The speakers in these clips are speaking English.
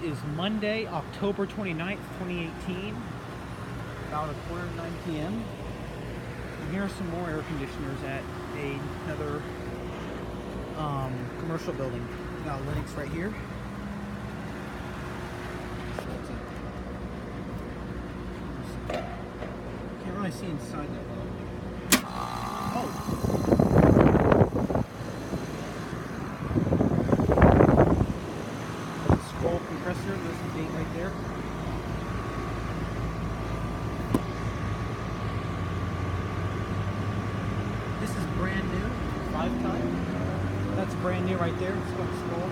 is Monday, October 29th, 2018, about 8:45 p.m. And here are some more air conditioners at another commercial building. We got Lennox right here. Can't really see inside that well. Oh! Scroll compressor, there's the date right there. This is brand new, 5-ton. That's brand new right there. It's got a scroll.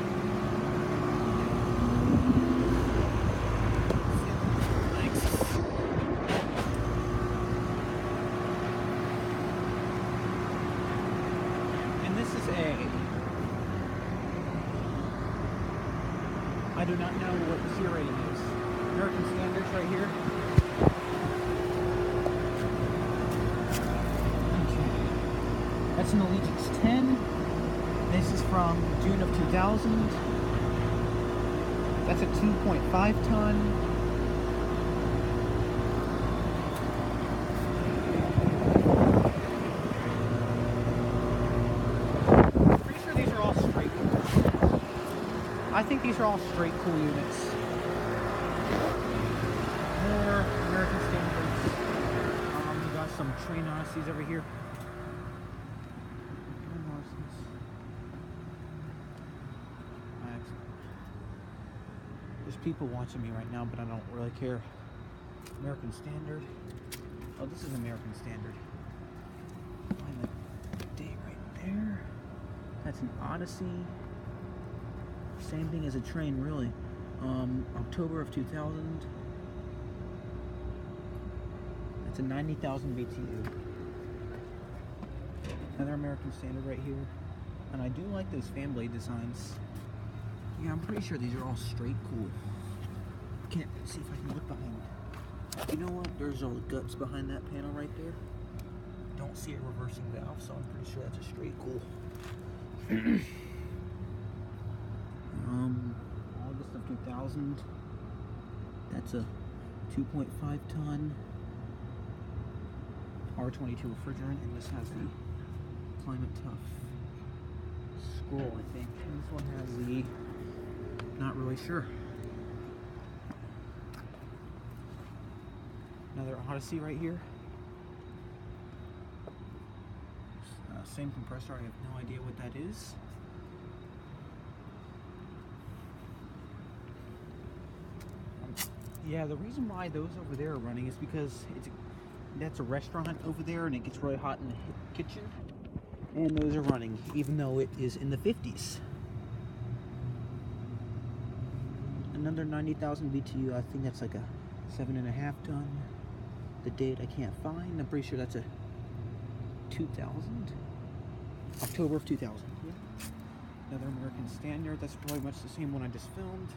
And this is I do not know what the SEER rating is. American Standards right here. Okay. That's an Allegiance 10. This is from June of 2000. That's a 2.5 ton. I think these are all straight cool units. More American Standards. We got some Train Odysseys over here. There's people watching me right now, but I don't really care. American Standard. Oh, this is American Standard. Find the date right there. That's an Odyssey. Same thing as a train, really. October of 2000. It's a 90,000 BTU. Another American Standard right here. And I do like those fan blade designs. Yeah, I'm pretty sure these are all straight cool. Can't see if I can look behind it. You know what? There's all the guts behind that panel right there. Don't see a reversing valve, so I'm pretty sure that's a straight cool. August of 2000. That's a 2.5 ton R22 refrigerant, and this has the Climate Tough scroll, I think. And this one has the, not really sure. Another Odyssey right here. Same compressor, I have no idea what that is. Yeah, the reason why those over there are running is because that's a restaurant over there and it gets really hot in the kitchen. And those are running, even though it is in the 50s. Another 90,000 BTU, I think that's like a 7.5 ton. The date I can't find. I'm pretty sure that's a 2000. October of 2000. Yeah. Another American Standard. That's probably much the same one I just filmed.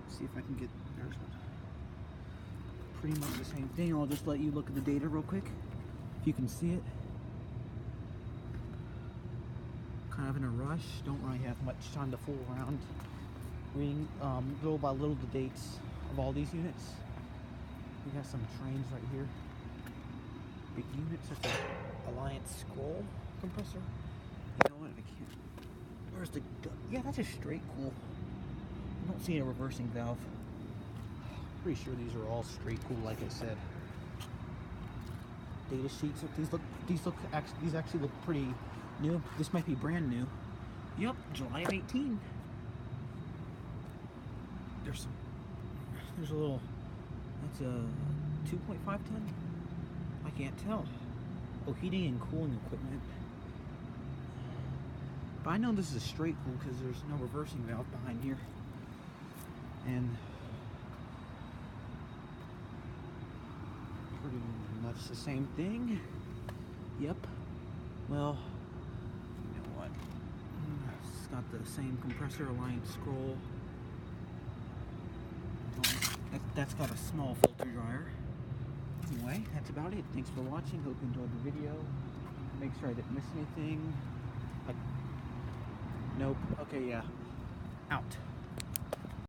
See if I can get, there's one. Pretty much the same thing. I'll just let you look at the data real quick. If you can see it. Kind of in a rush. Don't really have much time to fool around. Reading little by little the dates of all these units. We got some trains right here. Big units. That's an Alliance scroll compressor. You know what? I can't. Where's the? Yeah, that's a straight cool. I don't see a reversing valve. Pretty sure these are all straight cool, like I said. Data sheets. These actually look pretty new. This might be brand new. Yep, July of 18. There's a little. That's a 2.5 ton. I can't tell. Oh, heating and cooling equipment. But I know this is a straight cool because there's no reversing valve behind here. And pretty much the same thing. Yep. Well, you know what? It's got the same compressor, Alliance scroll. That's got a small filter dryer. Anyway, that's about it. Thanks for watching. Hope you enjoyed the video. Make sure I didn't miss anything. Nope. Okay, yeah. out.